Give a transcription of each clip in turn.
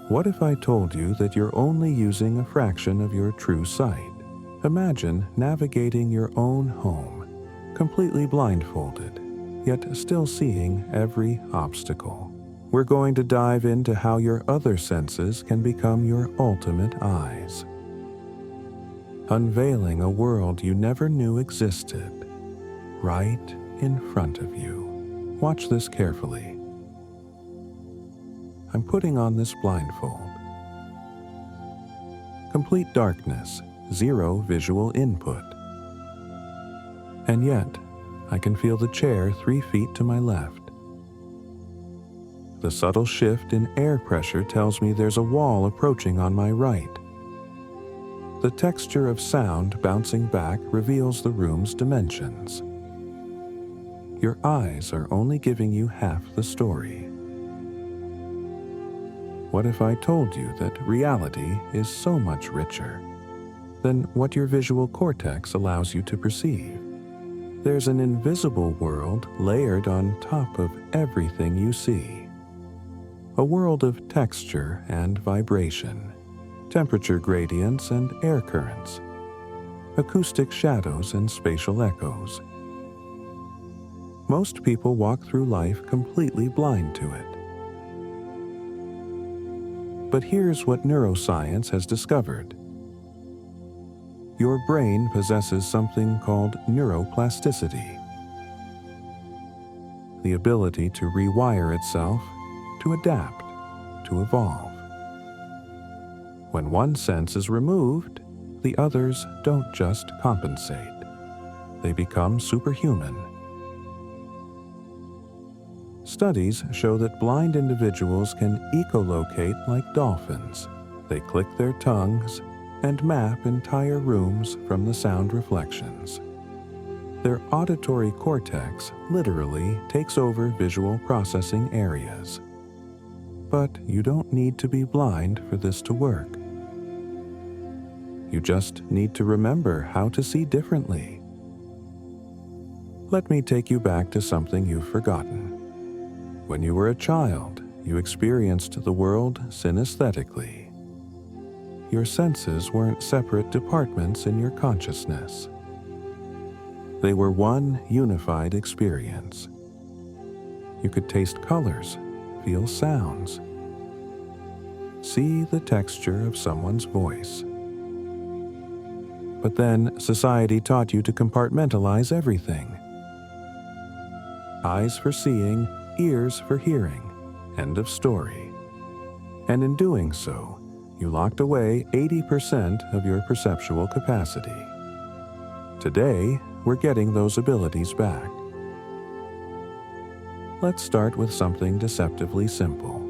What if I told you that you're only using a fraction of your true sight? Imagine navigating your own home, completely blindfolded, yet still seeing every obstacle. We're going to dive into how your other senses can become your ultimate eyes, unveiling a world you never knew existed, right in front of you. Watch this carefully. I'm putting on this blindfold. Complete darkness, zero visual input. And yet, I can feel the chair 3 feet to my left. The subtle shift in air pressure tells me there's a wall approaching on my right. The texture of sound bouncing back reveals the room's dimensions. Your eyes are only giving you half the story. What if I told you that reality is so much richer than what your visual cortex allows you to perceive? There's an invisible world layered on top of everything you see. A world of texture and vibration, temperature gradients and air currents, acoustic shadows and spatial echoes. Most people walk through life completely blind to it. But here's what neuroscience has discovered. Your brain possesses something called neuroplasticity, the ability to rewire itself, to adapt, to evolve. When one sense is removed, the others don't just compensate. They become superhuman. Studies show that blind individuals can echolocate like dolphins. They click their tongues and map entire rooms from the sound reflections. Their auditory cortex literally takes over visual processing areas. But you don't need to be blind for this to work. You just need to remember how to see differently. Let me take you back to something you've forgotten. When you were a child, you experienced the world synesthetically. Your senses weren't separate departments in your consciousness. They were one unified experience. You could taste colors, feel sounds, see the texture of someone's voice. But then society taught you to compartmentalize everything. Eyes for seeing, ears for hearing. End of story. And in doing so, you locked away 80% of your perceptual capacity. Today, we're getting those abilities back. Let's start with something deceptively simple.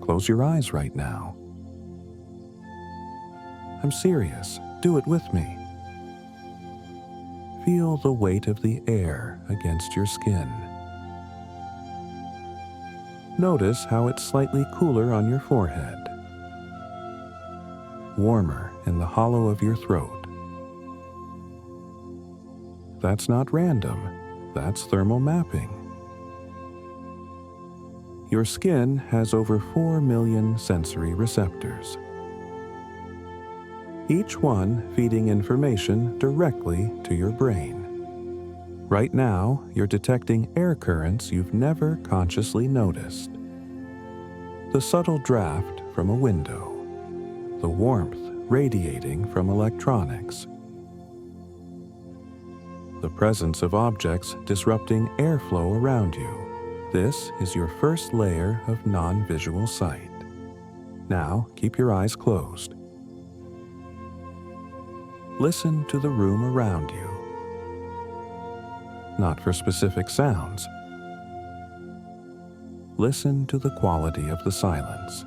Close your eyes right now. I'm serious. Do it with me. Feel the weight of the air against your skin. Notice how it's slightly cooler on your forehead, warmer in the hollow of your throat. That's not random, that's thermal mapping. Your skin has over 4 million sensory receptors, each one feeding information directly to your brain. Right now, you're detecting air currents you've never consciously noticed. The subtle draft from a window, the warmth radiating from electronics, the presence of objects disrupting airflow around you. This is your first layer of non-visual sight. Now, keep your eyes closed. Listen to the room around you. Not for specific sounds. Listen to the quality of the silence.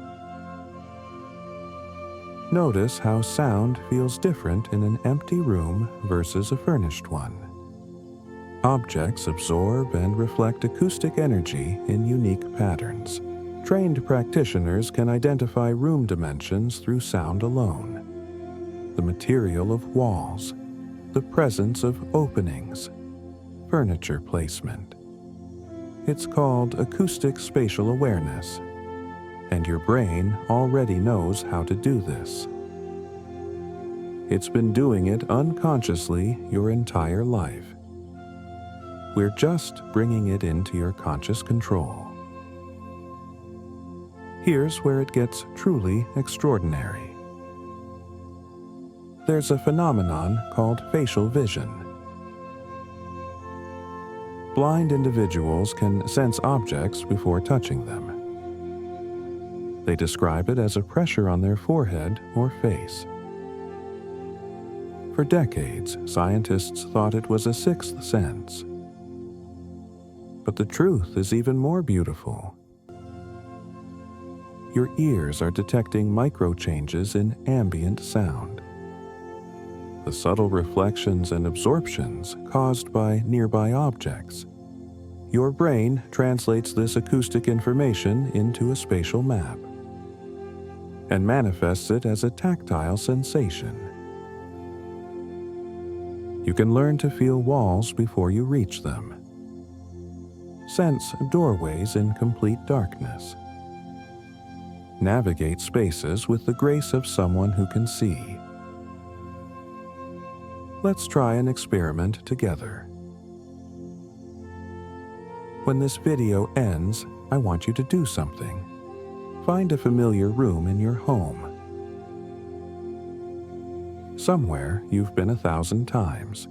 Notice how sound feels different in an empty room versus a furnished one. Objects absorb and reflect acoustic energy in unique patterns. Trained practitioners can identify room dimensions through sound alone. The material of walls, the presence of openings, furniture placement. It's called acoustic spatial awareness, and your brain already knows how to do this. It's been doing it unconsciously your entire life. We're just bringing it into your conscious control. Here's where it gets truly extraordinary. There's a phenomenon called facial vision. Blind individuals can sense objects before touching them. They describe it as a pressure on their forehead or face. For decades, scientists thought it was a sixth sense. But the truth is even more beautiful. Your ears are detecting micro changes in ambient sound. The subtle reflections and absorptions caused by nearby objects. Your brain translates this acoustic information into a spatial map and manifests it as a tactile sensation. You can learn to feel walls before you reach them. Sense doorways in complete darkness. Navigate spaces with the grace of someone who can see. Let's try an experiment together. When this video ends, I want you to do something. Find a familiar room in your home. Somewhere you've been 1,000 times.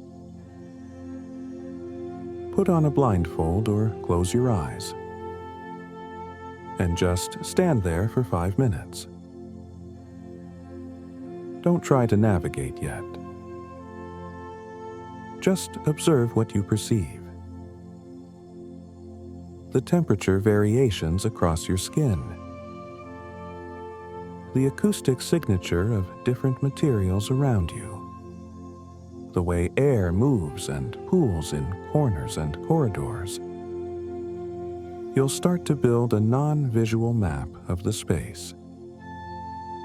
Put on a blindfold or close your eyes. And just stand there for 5 minutes. Don't try to navigate yet. Just observe what you perceive. The temperature variations across your skin. The acoustic signature of different materials around you. The way air moves and pools in corners and corridors. You'll start to build a non-visual map of the space.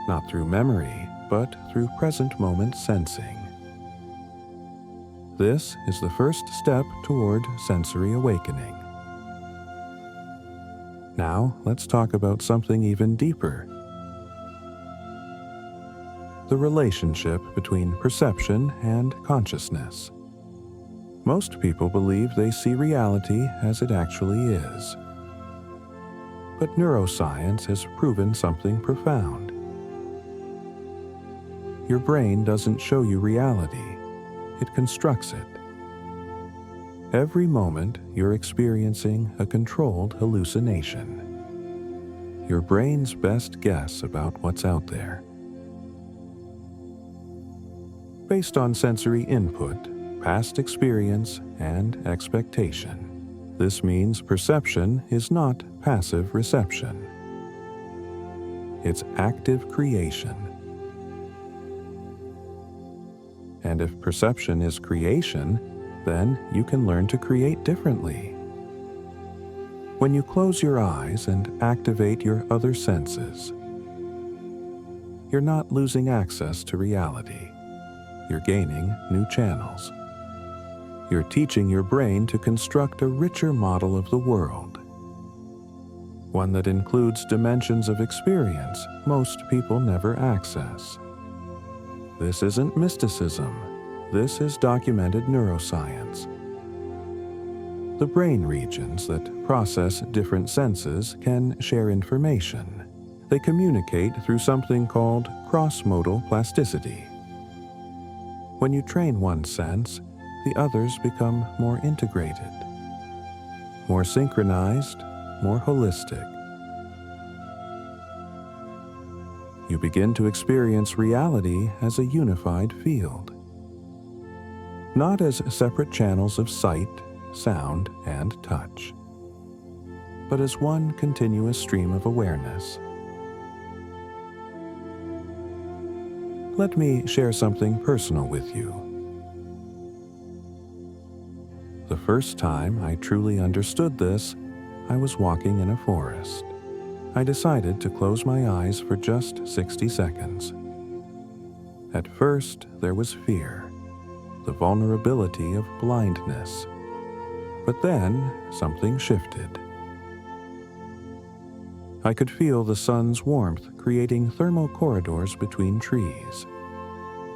Not through memory, but through present moment sensing. This is the first step toward sensory awakening. Now, let's talk about something even deeper. The relationship between perception and consciousness. Most people believe they see reality as it actually is. But neuroscience has proven something profound. Your brain doesn't show you reality, it constructs it. Every moment you're experiencing a controlled hallucination. Your brain's best guess about what's out there. Based on sensory input, past experience, and expectation. This means perception is not passive reception. It's active creation. And if perception is creation, then you can learn to create differently. When you close your eyes and activate your other senses, you're not losing access to reality. You're gaining new channels. You're teaching your brain to construct a richer model of the world. One that includes dimensions of experience most people never access. This isn't mysticism. This is documented neuroscience. The brain regions that process different senses can share information. They communicate through something called cross-modal plasticity. When you train one sense, the others become more integrated, more synchronized, more holistic. You begin to experience reality as a unified field, not as separate channels of sight, sound, and touch, but as one continuous stream of awareness. Let me share something personal with you. The first time I truly understood this, I was walking in a forest. I decided to close my eyes for just 60 seconds. At first, there was fear, the vulnerability of blindness. But then, something shifted. I could feel the sun's warmth creating thermal corridors between trees.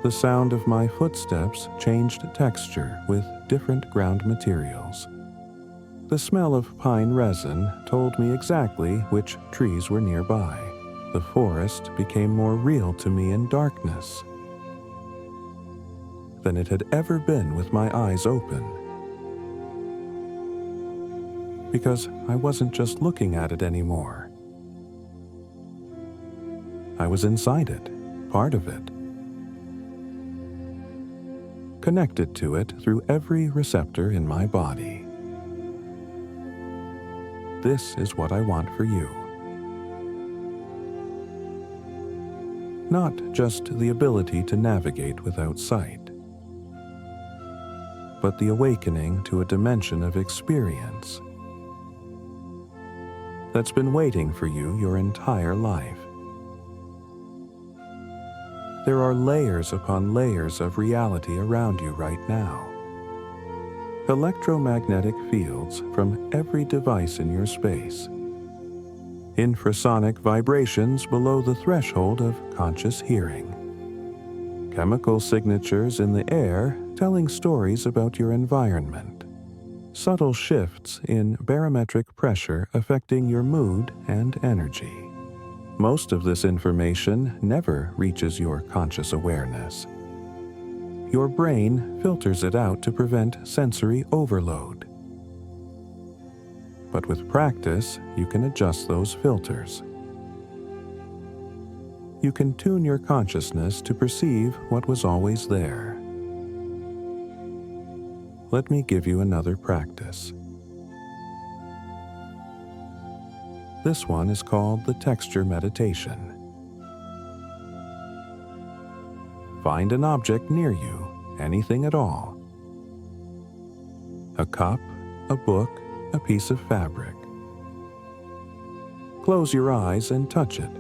The sound of my footsteps changed texture with different ground materials. The smell of pine resin told me exactly which trees were nearby. The forest became more real to me in darkness than it had ever been with my eyes open. Because I wasn't just looking at it anymore. I was inside it, part of it. Connected to it through every receptor in my body. This is what I want for you. Not just the ability to navigate without sight, but the awakening to a dimension of experience that's been waiting for you your entire life. There are layers upon layers of reality around you right now. Electromagnetic fields from every device in your space. Infrasonic vibrations below the threshold of conscious hearing. Chemical signatures in the air telling stories about your environment. Subtle shifts in barometric pressure affecting your mood and energy. Most of this information never reaches your conscious awareness. Your brain filters it out to prevent sensory overload. But with practice, you can adjust those filters. You can tune your consciousness to perceive what was always there. Let me give you another practice. This one is called the texture meditation. Find an object near you, anything at all. A cup, a book, a piece of fabric. Close your eyes and touch it.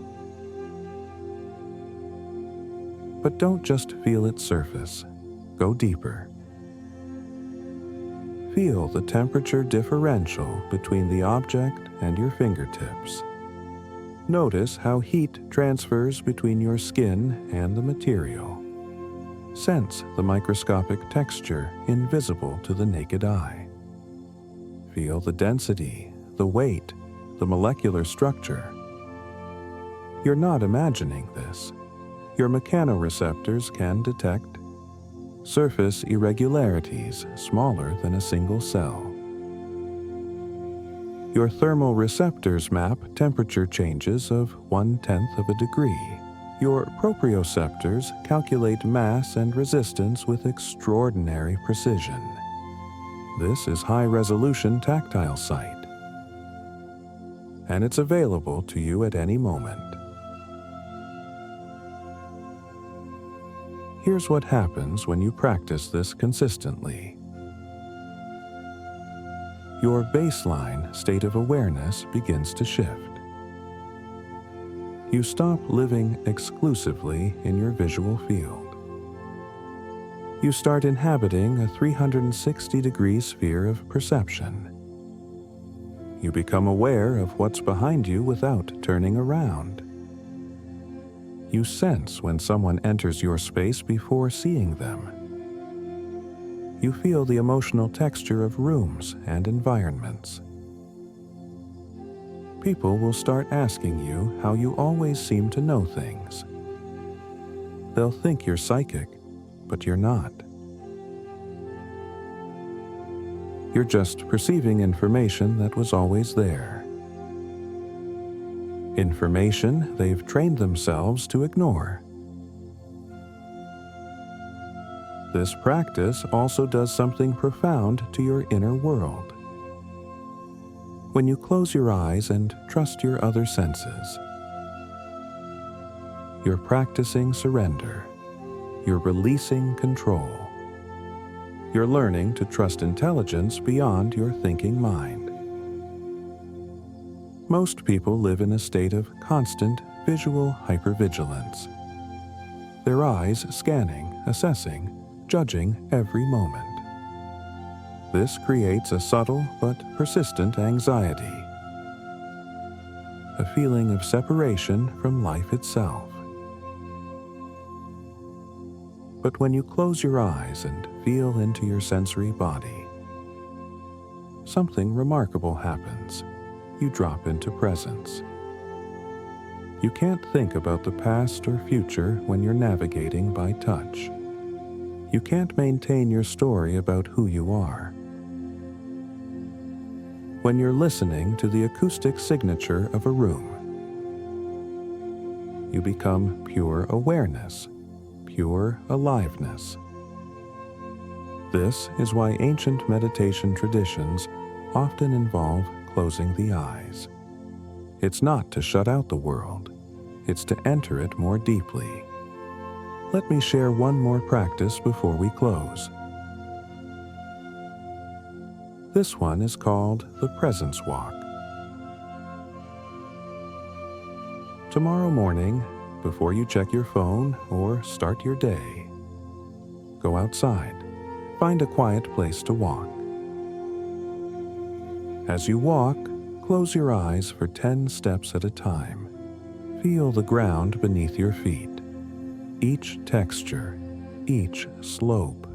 But don't just feel its surface. Go deeper. Feel the temperature differential between the object and your fingertips. Notice how heat transfers between your skin and the material. Sense the microscopic texture invisible to the naked eye. Feel the density, the weight, the molecular structure. You're not imagining this. Your mechanoreceptors can detect surface irregularities smaller than a single cell. Your thermal receptors map temperature changes of 1/10 of a degree. Your proprioceptors calculate mass and resistance with extraordinary precision. This is high-resolution tactile sight, and it's available to you at any moment. Here's what happens when you practice this consistently. Your baseline state of awareness begins to shift. You stop living exclusively in your visual field. You start inhabiting a 360-degree sphere of perception. You become aware of what's behind you without turning around. You sense when someone enters your space before seeing them. You feel the emotional texture of rooms and environments. People will start asking you how you always seem to know things. They'll think you're psychic, but you're not. You're just perceiving information that was always there. Information they've trained themselves to ignore. This practice also does something profound to your inner world. When you close your eyes and trust your other senses, you're practicing surrender. You're releasing control. You're learning to trust intelligence beyond your thinking mind. Most people live in a state of constant visual hypervigilance. Their eyes scanning, assessing, judging every moment. This creates a subtle but persistent anxiety. a feeling of separation from life itself. But when you close your eyes and feel into your sensory body, something remarkable happens. You drop into presence. You can't think about the past or future when you're navigating by touch. You can't maintain your story about who you are. When you're listening to the acoustic signature of a room, you become pure awareness, pure aliveness. This is why ancient meditation traditions often involve closing the eyes. It's not to shut out the world, it's to enter it more deeply. Let me share one more practice before we close. This one is called the Presence Walk. Tomorrow morning, before you check your phone or start your day, go outside. Find a quiet place to walk. As you walk, close your eyes for 10 steps at a time. Feel the ground beneath your feet, each texture, each slope.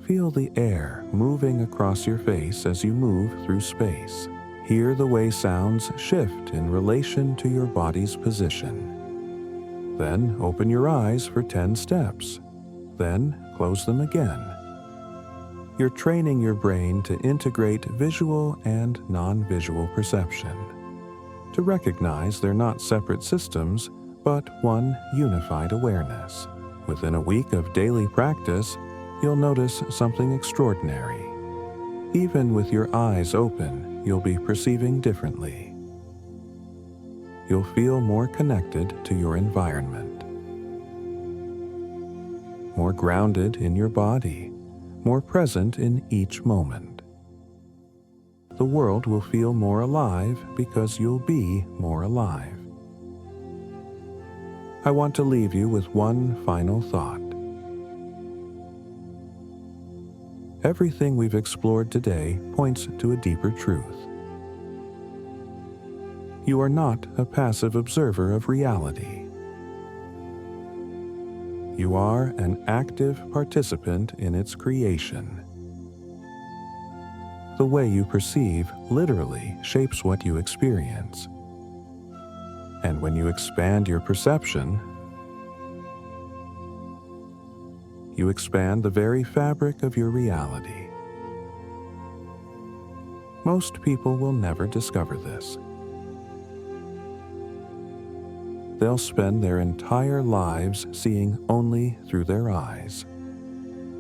Feel the air moving across your face as you move through space. Hear the way sounds shift in relation to your body's position. Then open your eyes for 10 steps. Then close them again. You're training your brain to integrate visual and non-visual perception, to recognize they're not separate systems, but one unified awareness. Within a week of daily practice, you'll notice something extraordinary. Even with your eyes open, you'll be perceiving differently. You'll feel more connected to your environment, more grounded in your body, more present in each moment. The world will feel more alive because you'll be more alive. I want to leave you with one final thought. Everything we've explored today points to a deeper truth. You are not a passive observer of reality. You are an active participant in its creation. The way you perceive literally shapes what you experience. And when you expand your perception, you expand the very fabric of your reality. Most people will never discover this. They'll spend their entire lives seeing only through their eyes,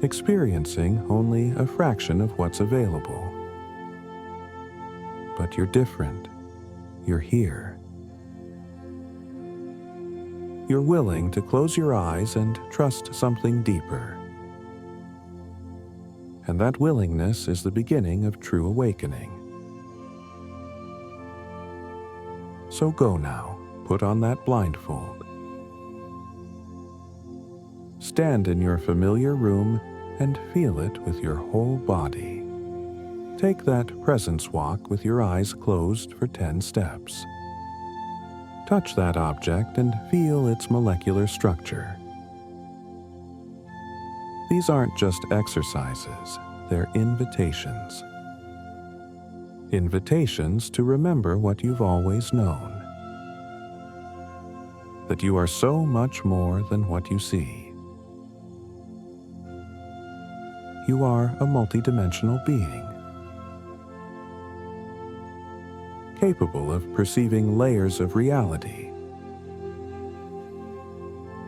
experiencing only a fraction of what's available. But you're different. You're here. You're willing to close your eyes and trust something deeper. And that willingness is the beginning of true awakening. So go now. Put on that blindfold. Stand in your familiar room and feel it with your whole body. Take that presence walk with your eyes closed for 10 steps. Touch that object and feel its molecular structure. These aren't just exercises, they're invitations. Invitations to remember what you've always known. That you are so much more than what you see. You are a multidimensional being, capable of perceiving layers of reality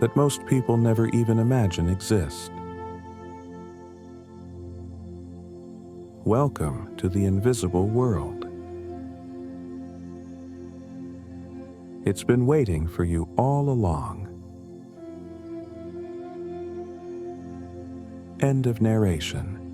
that most people never even imagine exist. Welcome to the invisible world. It's been waiting for you all along. End of narration.